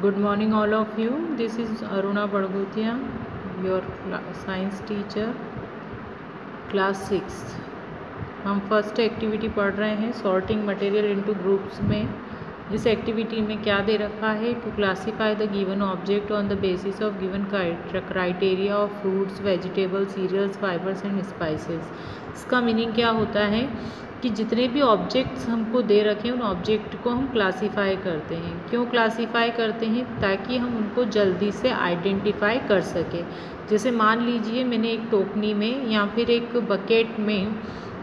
Good morning all of you. This is Aruna Badgutia, your science teacher, class 6. हम first activity पढ़ रहे हैं sorting material into groups में। इस activity में क्या दे रखा है? To classify the given object on the basis of given criteria of fruits, vegetables, cereals, fibres and spices. इसका मीनिंग क्या होता है कि जितने भी ऑब्जेक्ट्स हमको दे रखे हैं उन ऑब्जेक्ट को हम क्लासीफाई करते हैं। क्यों क्लासीफाई करते हैं? ताकि हम उनको जल्दी से आइडेंटिफाई कर सकें। जैसे मान लीजिए मैंने एक टोकनी में या फिर एक बकेट में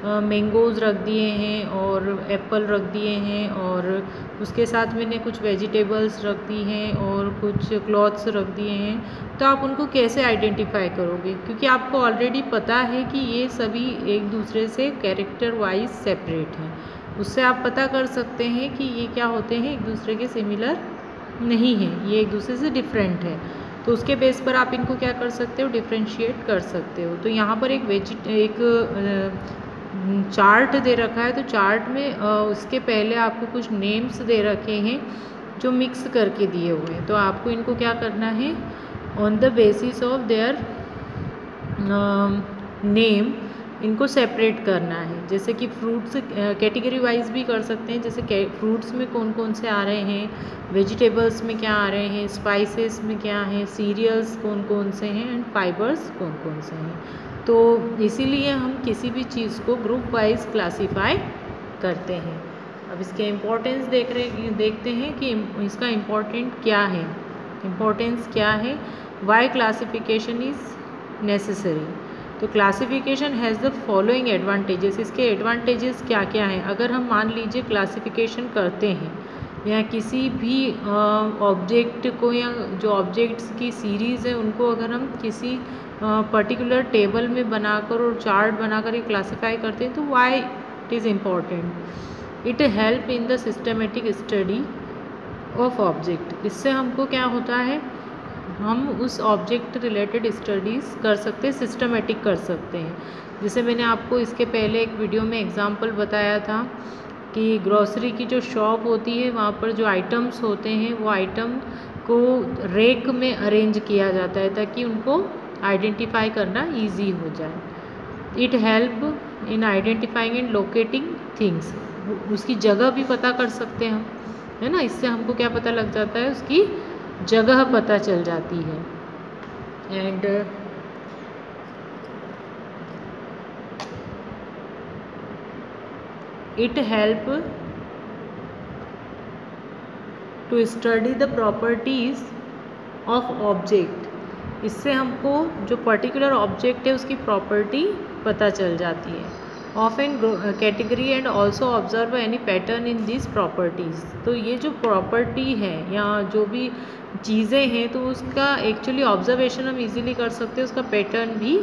मैंगोज़ रख दिए हैं और एप्पल रख दिए हैं और उसके साथ मैंने कुछ वेजिटेबल्स रख दी हैं और कुछ क्लॉथ्स रख दिए हैं, तो आप उनको कैसे आइडेंटिफाई करोगे? क्योंकि आपको ऑलरेडी पता है कि ये सभी एक दूसरे से कैरेक्टर वाइज सेपरेट हैं। उससे आप पता कर सकते हैं कि ये क्या होते हैं, एक दूसरे के सिमिलर नहीं हैं, ये एक दूसरे से डिफरेंट है। तो उसके बेस पर आप इनको क्या कर सकते हो, डिफ्रेंशिएट कर सकते हो। तो यहाँ पर एक चार्ट दे रखा है, तो चार्ट में उसके पहले आपको कुछ नेम्स दे रखे हैं जो मिक्स करके दिए हुए हैं। तो आपको इनको क्या करना है, on the basis of their name इनको सेपरेट करना है। जैसे कि फ्रूट्स कैटेगरी वाइज भी कर सकते हैं, जैसे फ्रूट्स में कौन कौन से आ रहे हैं, वेजिटेबल्स में क्या आ रहे हैं, स्पाइसेस में क्या है, सीरियल्स कौन कौन से हैं एंड फाइबर्स कौन कौन से हैं। तो इसीलिए हम किसी भी चीज़ को ग्रुप वाइज क्लासीफाई करते हैं। अब इसके इम्पोर्टेंस देखते हैं कि इसका इम्पोर्टेंट क्या है, इम्पोर्टेंस क्या है, वाई क्लासिफिकेशन इज़ नेसेसरी। तो classification has the following advantages. इसके एडवांटेजेस क्या क्या हैं? अगर हम मान लीजिए क्लासिफिकेशन करते हैं या किसी भी ऑब्जेक्ट को या जो ऑब्जेक्ट्स की सीरीज़ है उनको अगर हम किसी पर्टिकुलर टेबल में बनाकर और चार्ट बनाकर ये क्लासीफाई करते हैं, तो why it is important? It help in the systematic study of object. इससे हमको क्या होता है, हम उस ऑब्जेक्ट रिलेटेड स्टडीज़ कर सकते हैं, सिस्टमेटिक कर सकते हैं। जैसे मैंने आपको इसके पहले एक वीडियो में एग्जांपल बताया था कि ग्रॉसरी की जो शॉप होती है वहाँ पर जो आइटम्स होते हैं वो आइटम को रेक में अरेंज किया जाता है ताकि उनको आइडेंटिफाई करना इजी हो जाए। It help in identifying and locating things. उसकी जगह भी पता कर सकते हैं हम, है ना। इससे हमको क्या पता लग जाता है, उसकी जगह पता चल जाती है। And it help to study the properties of object. इससे हमको जो पर्टिकुलर ऑब्जेक्ट है उसकी प्रॉपर्टी पता चल जाती है। Often category and also observe any pattern in this properties. तो ये जो प्रॉपर्टी है या जो भी चीज़ें हैं तो उसका एक्चुअली ऑब्जर्वेशन हम इजीली कर सकते हैं, उसका पैटर्न भी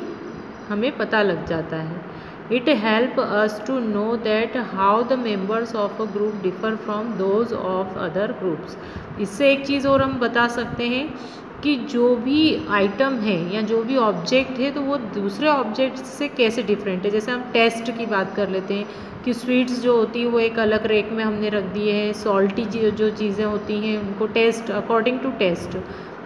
हमें पता लग जाता है। It help us to know that how the members of a group differ from those of other groups. इससे एक चीज़ और हम बता सकते हैं कि जो भी आइटम है या जो भी ऑब्जेक्ट है तो वो दूसरे ऑब्जेक्ट से कैसे डिफरेंट है। जैसे हम टेस्ट की बात कर लेते हैं कि स्वीट्स जो होती है वो एक अलग रेक में हमने रख दिए हैं, सॉल्टी जो चीज़ें होती हैं उनको टेस्ट अकॉर्डिंग टू टेस्ट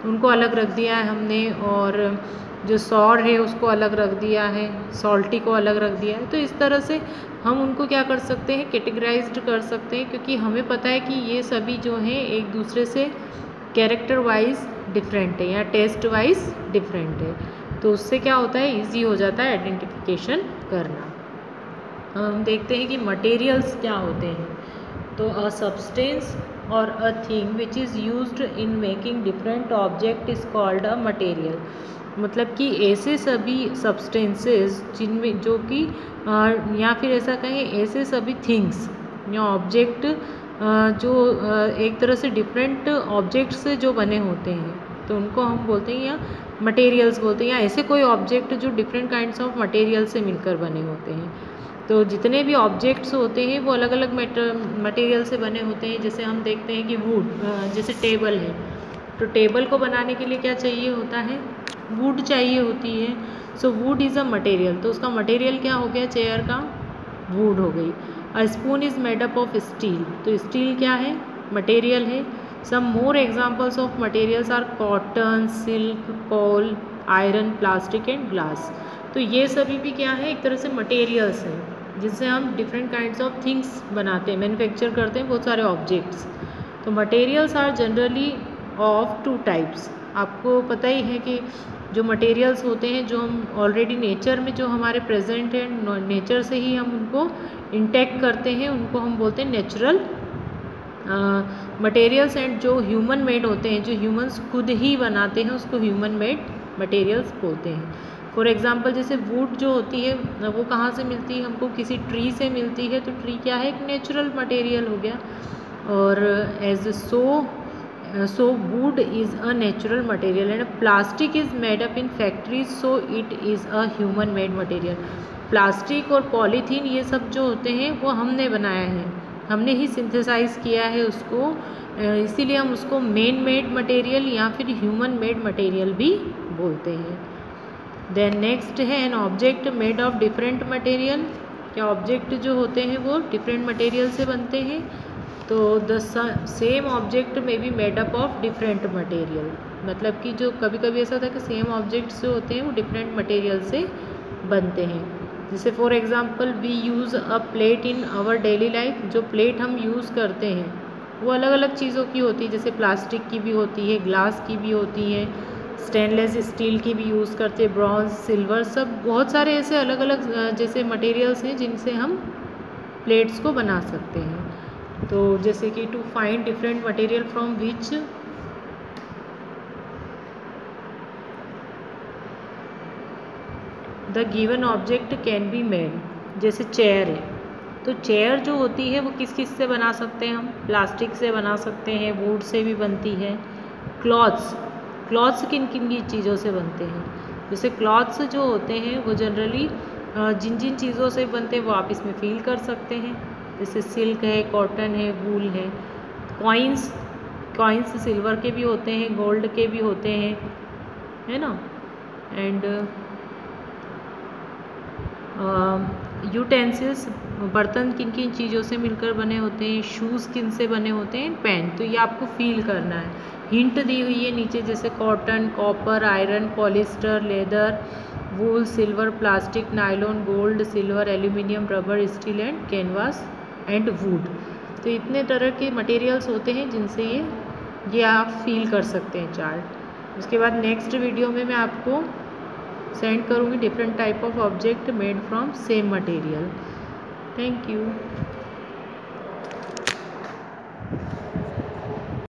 उनको अलग रख दिया है हमने, और जो सॉर है उसको अलग रख दिया है, सॉल्टी को अलग रख दिया है। तो इस तरह से हम उनको क्या कर सकते हैं, कैटेगराइज्ड कर सकते हैं, क्योंकि हमें पता है कि ये सभी जो हैं एक दूसरे से कैरेक्टर वाइज डिफरेंट है या टेस्ट वाइज डिफरेंट है। तो उससे क्या होता है, इजी हो जाता है आइडेंटिफिकेशन करना। हम देखते हैं कि मटेरियल्स क्या होते हैं। तो अ सब्सटेंस और a thing which is used in making different object is called a material. मतलब कि ऐसे सभी सब्सटेंसेस जिनमें जो कि या फिर ऐसा कहें ऐसे सभी थिंग्स या ऑब्जेक्ट जो एक तरह से डिफरेंट ऑब्जेक्ट से जो बने होते हैं तो उनको हम बोलते हैं या मटेरियल्स बोलते हैं, या ऐसे कोई ऑब्जेक्ट जो डिफरेंट काइंड्स ऑफ मटेरियल से मिलकर बने होते हैं। तो जितने भी ऑब्जेक्ट्स होते हैं वो अलग अलग मटेरियल से बने होते हैं। जैसे हम देखते हैं कि वुड, जैसे टेबल है तो टेबल को बनाने के लिए क्या चाहिए होता है, वुड चाहिए होती है। So would is a material. तो उसका मटेरियल क्या हो गया, चेयर का वुड हो गई। A spoon is made up of steel. तो स्टील क्या है, मटेरियल है। Some more examples of materials are cotton, silk, coal, iron, plastic and glass. तो ये सभी भी क्या है, एक तरह से मटेरियल्स हैं जिससे हम डिफरेंट काइंड्स ऑफ थिंग्स बनाते हैं, मैन्युफैक्चर करते हैं बहुत सारे ऑब्जेक्ट्स। तो materials are generally of two types. आपको पता ही है कि जो मटेरियल्स होते हैं जो हम ऑलरेडी नेचर में जो हमारे प्रेजेंट है, नेचर से ही हम उनको इंटैक्ट करते हैं, उनको हम बोलते हैं नेचुरल मटेरियल्स। एंड जो ह्यूमन मेड होते हैं, जो ह्यूमंस खुद ही बनाते हैं, उसको ह्यूमन मेड मटेरियल्स बोलते हैं। फॉर एग्जांपल जैसे वुड जो होती है वो कहाँ से मिलती है, हमको किसी ट्री से मिलती है, तो ट्री क्या है, एक नेचुरल मटेरियल हो गया। और as so wood is a natural material and plastic is made up in factories, so it is a human made material। Plastic और पॉलीथीन ये सब जो होते हैं वो हमने बनाया है, हमने ही सिंथेसाइज किया है उसको, इसीलिए हम उसको मैन मेड मटेरियल या फिर ह्यूमन मेड मटेरियल भी बोलते हैं। देन नेक्स्ट है an object made of different material. क्या ऑब्जेक्ट जो होते हैं वो डिफरेंट मटेरियल से बनते हैं, तो द सेम ऑब्जेक्ट में be made up of different material. मतलब कि जो कभी कभी ऐसा होता है कि सेम ऑब्जेक्ट्स जो होते हैं वो डिफरेंट मटेरियल से बनते हैं। जैसे for example we use a plate in our daily life. जो प्लेट हम यूज़ करते हैं वो अलग अलग चीज़ों की होती है, जैसे प्लास्टिक की भी होती है, ग्लास की भी होती है, स्टेनलेस स्टील की भी यूज़ करते हैं, ब्रॉन्ज, सिल्वर, सब बहुत सारे ऐसे अलग अलग जैसे मटेरियल्स हैं जिनसे हम प्लेट्स को बना सकते हैं। तो जैसे कि to find different material from which the given object can be made. जैसे चेयर है, तो चेयर जो होती है वो किस किस से बना सकते हैं हम, प्लास्टिक से बना सकते हैं, वुड से भी बनती है। क्लॉथ्स किन किन की चीज़ों से बनते हैं, जैसे क्लॉथ्स जो होते हैं वो जनरली जिन जिन चीज़ों से बनते हैं वो आप इसमें फील कर सकते हैं, जैसे सिल्क है, कॉटन है, वूल है। कॉइन्स सिल्वर के भी होते हैं, गोल्ड के भी होते हैं, है ना। एंड यूटेंसिल्स, बर्तन किन किन चीज़ों से मिलकर बने होते हैं, शूज़ किन से बने होते हैं, पेन। तो ये आपको फील करना है। हिंट दी हुई है नीचे, जैसे cotton, copper, iron, polyester, leather, wool, silver, plastic, nylon, gold, silver, aluminium, rubber, steel and canvas and would. तो इतने तरह के मटेरियल्स होते हैं जिनसे ये आप फील कर सकते हैं चार्ट। उसके बाद नेक्स्ट वीडियो में मैं आपको सेंड करूँगी different type of object made from same material. Thank you.